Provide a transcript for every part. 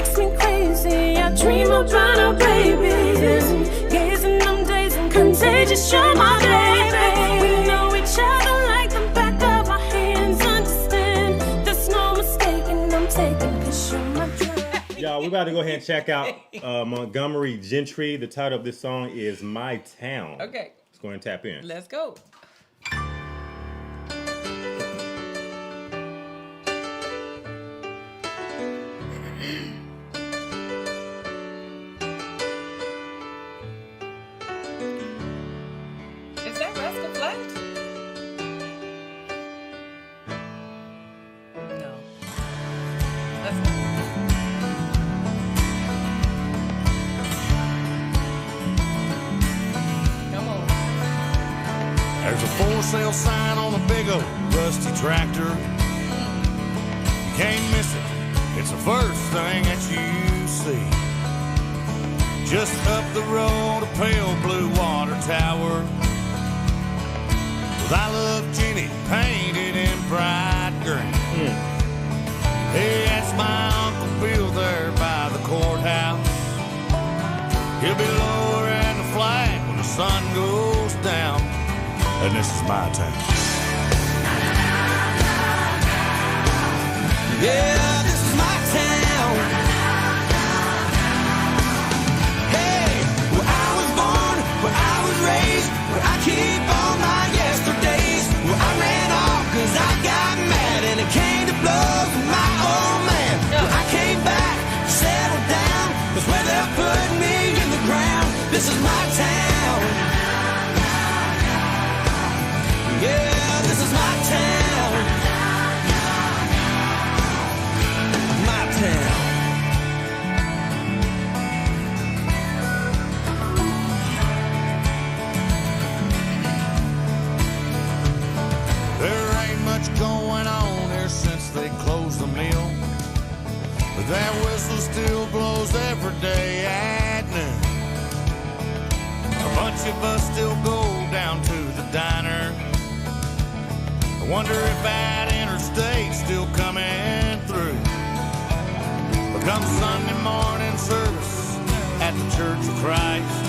makes me crazy. I dream about our babies. Gazing them days and contagious, you're my baby. We know each other like the back of our hands. Understand, there's no mistaking, I'm taking, 'cause you're my dream. Y'all, we about to go ahead and check out Montgomery Gentry. The title of this song is My Town. Okay. Let's go ahead and tap in. Let's go. Is that Rascal Flatts? No. That's not. Come on. There's a for sale sign on a big old rusty tractor. You can't miss it. It's the first thing that you see. Just up the road, a pale blue water tower with I Love Jenny painted in bright green. Hey, that's my Uncle Bill there by the courthouse. He'll be lowering the flag when the sun goes down. And this is my town. Yeah, this is my town. Hey, where I was born, where I was raised, where I keep all my yesterdays, where I ran off 'cause I got mad and it came to blows with my old man. Where I came back, settled down, that's where they're putting me in the ground. This is my town. Yeah, this is my town. My town. There ain't much going on here since they closed the mill, but that whistle still blows every day at noon. A bunch of us still go down to the diner. I wonder if that interstate's still coming through. But come Sunday morning service at the Church of Christ,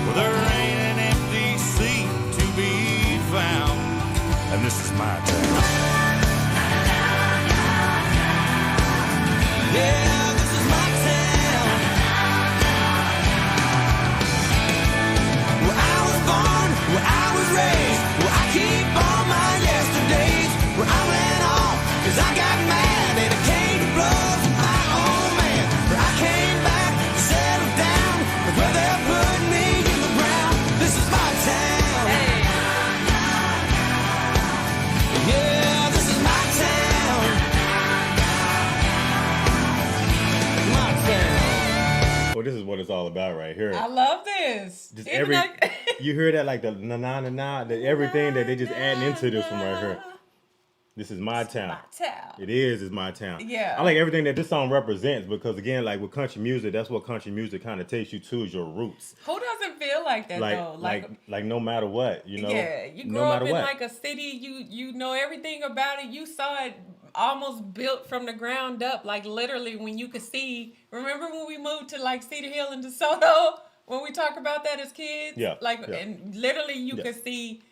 well, there ain't an empty seat to be found. And this is my town. Yeah, this is my town. Where I was born, where I was raised, where I keep all my yesterdays, where I ran off 'cause I got mad and it came to blows with my old man. Where I came back, settled down, where they're putting me in the ground. This is my town. Yeah, this is my town. My town. Well, this is what it's all about right here. I love this. Just Even every like- you hear that, like the na na na na, that everything that they just adding into this one right here. This is my town. My town. It is my town. Yeah. I like everything that this song represents, because again, like with country music, that's what country music kind of takes you to, is your roots. Who doesn't feel like that though? Like no matter what, you know. Yeah, you no grow up matter in what. like a city, you know everything about it. You saw it almost built from the ground up, like literally when you could see. Remember when we moved to like Cedar Hill and DeSoto? When we talk about that as kids? Yeah. And literally you could see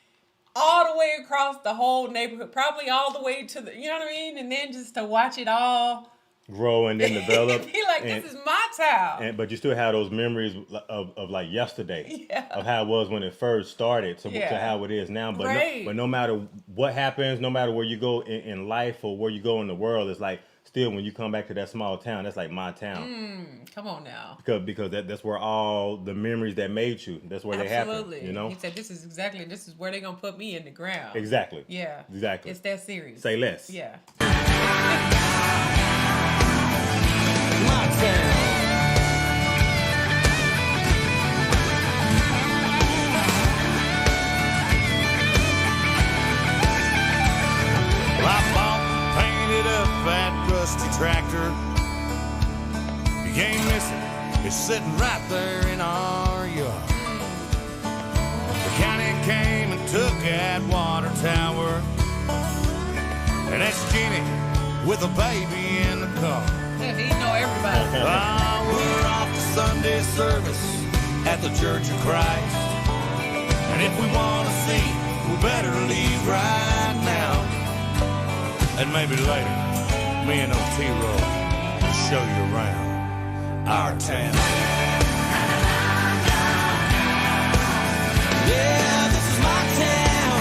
all the way across the whole neighborhood, probably all the way to the, you know what I mean? And then just to watch it all grow and then develop. be like, this is my town. But you still have those memories of like yesterday, of how it was when it first started to how it is now. But but no matter what happens, no matter where you go in life or where you go in the world, it's like still when you come back to that small town, that's like my town. Come on now. Because that's where all the memories that made you, that's where they happen. You know? He said, this is where they're going to put me in the ground. Exactly. Yeah. Exactly. It's that serious. Say less. Yeah. My town. Well, I bought and painted up that rusty tractor. You can't miss it. It's sitting right there in our yard. The county came and took that water tower. And that's Jenny with a baby in the car. Yeah, he know everybody. We're off to Sunday service at the Church of Christ. And if we want to see, we better leave right now. And maybe later, me and Otero will show you around our town. Yeah, this is my town.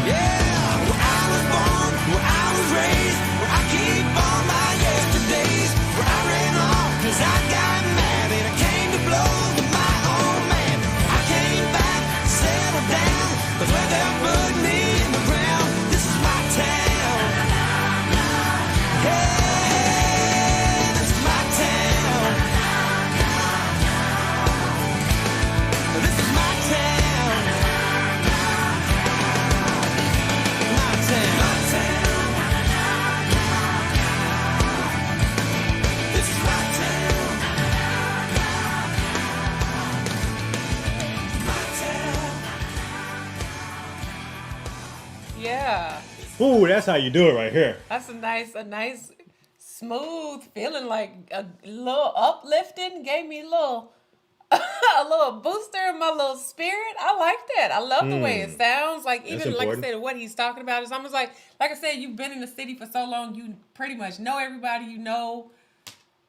Yeah, where I was born, where I was raised, where I keep all my yesterdays, where I ran off 'cause I got mad and I came to blows with my old man. I came back, settled down, 'cause where they're putting me in the ground, this is my town. Hey, this is my town. This is my town. My town. My town. This is my town. My town. Yeah. Ooh, that's how you do it right here. That's a nice, smooth feeling, like a little uplifting. Gave me a little booster in my little spirit. I like that. I love the way it sounds. Like even like I said, what he's talking about is almost like I said, you've been in the city for so long, you pretty much know everybody you know,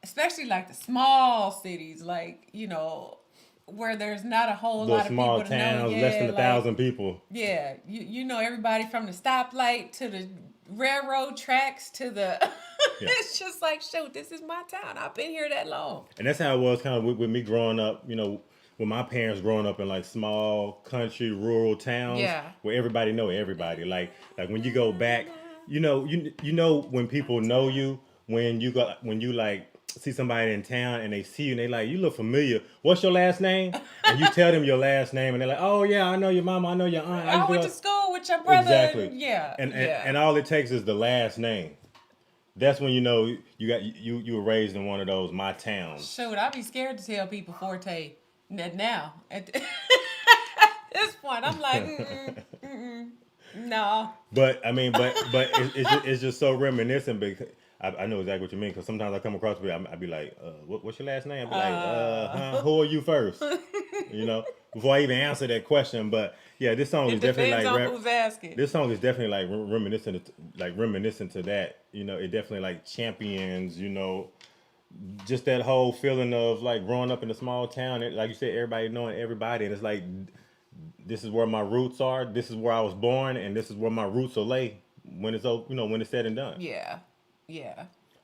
especially like the small cities, like, you know, where there's not a whole lot of small people to know. towns, Yeah, less than like, 1,000 people. Yeah, you know everybody from the stoplight to the railroad tracks to the. It's just like, shoot, this is my town. I've been here that long. And that's how it was kind of with me growing up, you know, with my parents growing up in like small country, rural towns where everybody know everybody. Like when you go back, you know when people know you, when you like see somebody in town and they see you and they like, you look familiar. What's your last name? And you tell them your last name and they're like, oh yeah, I know your mama, I know your aunt. I went to school with your brother. Exactly. And all it takes is the last name. That's when you know you were raised in one of those my towns. Shoot, I'd be scared to tell people Forte now. At this point, I'm like, no. But I mean, but it's just so reminiscent because I know exactly what you mean. Because sometimes I come across people, I'd be like, what's your last name? I'd be like, who are you first? You know, before I even answer that question. But yeah, this song is definitely like who's asking. This song is definitely like reminiscent to that. You know, it definitely like champions. You know, just that whole feeling of like growing up in a small town. Like you said, everybody knowing everybody, and it's like this is where my roots are. This is where I was born, and this is where my roots will lay when it's when it's said and done. Yeah.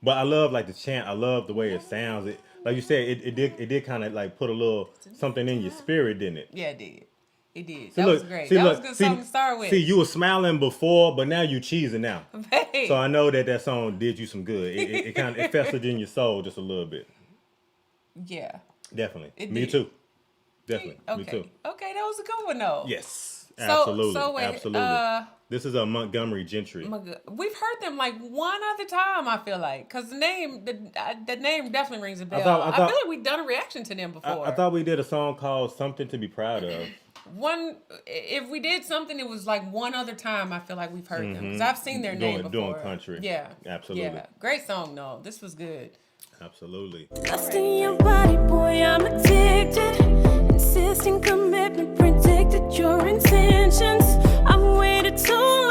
But I love like the chant. I love the way it sounds. It, like you said, it did kind of like put a little something in your spirit, didn't it? Yeah, it did. It did. See, that was great. That was a good song to start with. See, you were smiling before, but now you cheesing now. Hey. So I know that song did you some good. It kind of festered in your soul just a little bit. Yeah. Definitely. Me too. Definitely. Okay. Me too. Okay, that was a good one though. Yes. Absolutely. So wait, absolutely. This is a Montgomery Gentry. We've heard them like one other time, I feel like. Because the name definitely rings a bell. I feel like we've done a reaction to them before. I thought we did a song called Something to Be Proud of. If we did something, it was like one other time I feel like we've heard them. Because I've seen their name before. Doing country. Yeah. Absolutely. Yeah. Great song, though. This was good. Absolutely. Lost in your body, boy, I'm addicted. Insisting commitment, predicted your intentions. I've waited too long.